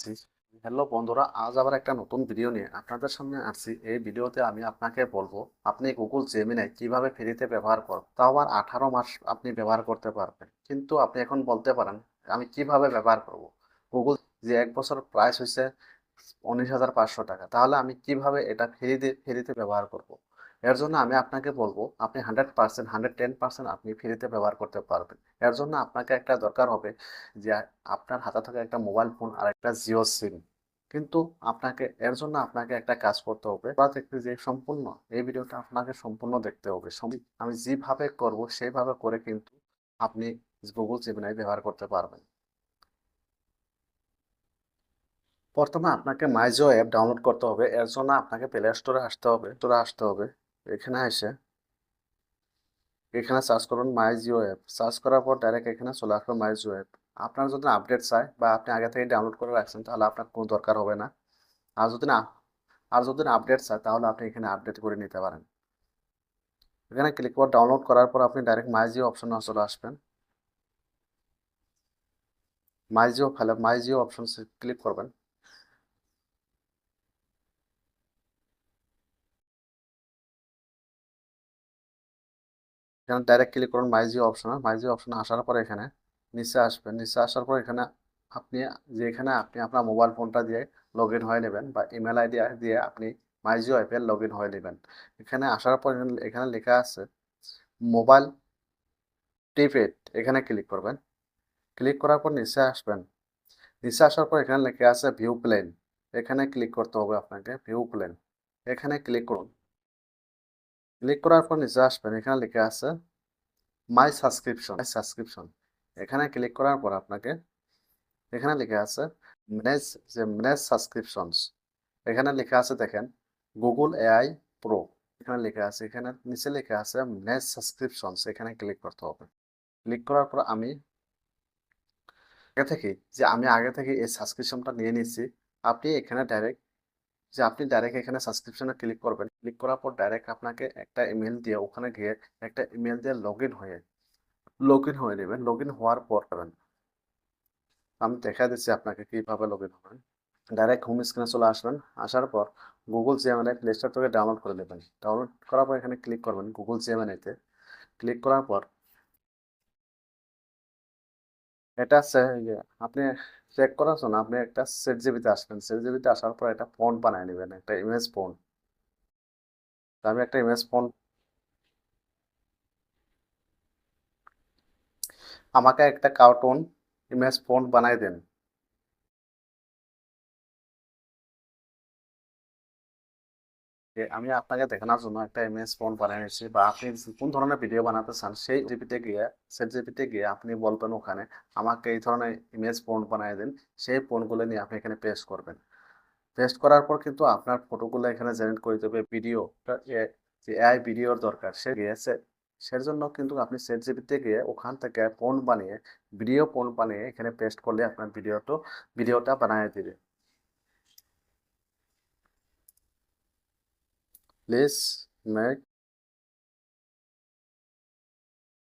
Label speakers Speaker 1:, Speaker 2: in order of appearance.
Speaker 1: জি। Hello বন্ধুরা, আজ আবার একটা নতুন ভিডিও নিয়ে আপনাদের সামনে আসছি। এই ভিডিওতে আমি আপনাকে বলবো আপনি গুগল জেমিনাই কিভাবে ফ্রিতে ব্যবহার করবেন, তাও আবার 18 মাস আপনি ব্যবহার করতে পারবেন। কিন্তু আপনি এখন বলতে পারেন আমি কিভাবে ব্যবহার করব। গুগল যে 1 বছর প্রাইস হয়েছে 19,500 টাকা, তাহলে আমি কিভাবে এটা ফ্রিতে ব্যবহার করব। এর জন্য আমি আপনাকে বলবো আপনি 100%, 110% আপনি ফ্রিতে ব্যবহার করতে পারবেন। এর জন্য আপনাকে একটা দরকার হবে যে আপনার হাতে থাকা একটা মোবাইল ফোন আর একটা জিও সিম। কিন্তু এর জন্য আপনাকে একটা কাজ করতে হবে, দেখতে যে সম্পূর্ণ এই ভিডিওটা আপনাকে সম্পূর্ণ দেখতে হবে। আমি যেভাবে করব সেইভাবে করে কিন্তু আপনি গুগল জেমিনাই ব্যবহার করতে পারবেন। প্রথমে আপনাকে মাইজিও অ্যাপ ডাউনলোড করতে হবে। এর জন্য আপনাকে প্লে স্টোরে আসতে হবে। এখানে এসে এখানে সার্চ করুন মাই জিও অ্যাপ। সার্চ করার পর ডাইরেক্ট এখানে চলে আসবে মাই জিও অ্যাপ। আপনার যদি আপডেট চাই বা আপনি আগে থেকে ডাউনলোড করে রাখছেন তাহলে আপনার কোনো দরকার হবে না। আর যদি না আর যদি না আপডেট চাই তাহলে আপনি এখানে আপডেট করে নিতে পারেন। এখানে ক্লিক করে ডাউনলোড করার পর আপনি ডাইরেক্ট মাই জিও অপশনে চলে আসবেন। মাই জিও অপশন ক্লিক করবেন। এখানে ডাইরেক্ট ক্লিক করুন মাই জিও অপশনে আসার পর এখানে নিচে আসবেন। নিচে আসার পর এখানে আপনি আপনি আপনার মোবাইল ফোনটা দিয়ে লগ ইন হয়ে নেবেন বা ইমেল আইডি দিয়ে আপনি মাই জিও অ্যাপে লগ ইন হয়ে নেবেন। এখানে আসার পর এখানে লেখা আছে মোবাইল প্রিপেড, এখানে ক্লিক করবেন। ক্লিক করার পর নিচে আসবেন। নিচে আসার পর এখানে লেখা আছে ভিউ প্ল্যান, এখানে ক্লিক করতে হবে আপনাকে। ভিউ প্ল্যান এখানে ক্লিক করুন। ক্লিক করার পর নিচে আসবেন। এখানে লেখা আছে মাই সাবস্ক্রিপশন। এখানে ক্লিক করার পর আপনাকে এখানে লেখা আছে ম্যানেজ ম্যানেজ সাবস্ক্রিপশনস। এখানে লেখা আছে দেখেন গুগল এআই প্রো। এখানে লেখা আছে, এখানে নিচে লেখা আছে ম্যানেজ সাবস্ক্রিপশনস, এখানে ক্লিক করতে হবে। ক্লিক করার পর আমি আগে থেকে এই সাবস্ক্রিপশনটা নিয়ে নিচ্ছি। আপনি এখানে ডাইরেক্ট এখানে সাবস্ক্রিপশনে ক্লিক করবেন। ক্লিক করার পর ডাইরেক্ট আপনাকে একটা ইমেল দিয়ে ওখানে গিয়ে একটা ইমেল দিয়ে লগ ইন হয়ে নেবেন। লগ ইন হওয়ার পর আমি দেখা দিচ্ছি আপনাকে কিভাবে লগ ইন হবেন। ডাইরেক্ট হোম স্ক্রিনে চলে আসবেন। আসার পর গুগল জেমিনাই প্লে স্টোর থেকে ডাউনলোড করে নেবেন। ডাউনলোড করার পর এখানে ক্লিক করবেন গুগল জেমিনাইতে। ক্লিক করার পর এটা আপনি চেক করার জন্য আপনি একটা সেট জিবিতে আসবেন। সেট জিবিতে আসার পর একটা ফন্ট বানিয়ে নেবেন, একটা ইমেজ ফন্ট। আমি একটা ইমেজ ফন্ট আমাকে একটা কার্টুন ইমেজ ফন্ট বানাই দেন। আমি আপনাকে দেখানোর জন্য একটা ইমেজ ফন্ট বানিয়ে নিচ্ছি, বা আপনি কোন ধরনের ভিডিও বানাতে চান সেই সেট জিপিতে গিয়ে আপনি বলবেন ওখানে আমাকে এই ধরনের ইমেজ ফন্ট বানিয়ে দেন। সেই ফন্টগুলো নিয়ে আপনি এখানে পেস্ট করবেন। পেস্ট করার পর কিন্তু আপনার ফটোগুলো এখানে জেনারেট করে দেবে ভিডিও। যে এআই ভিডিওর দরকার সের জন্য কিন্তু আপনি সেট জিপিতে গিয়ে ওখান থেকে ফন্ট বানিয়ে এখানে পেস্ট করলে আপনার ভিডিওটা বানিয়ে দিবে। Please make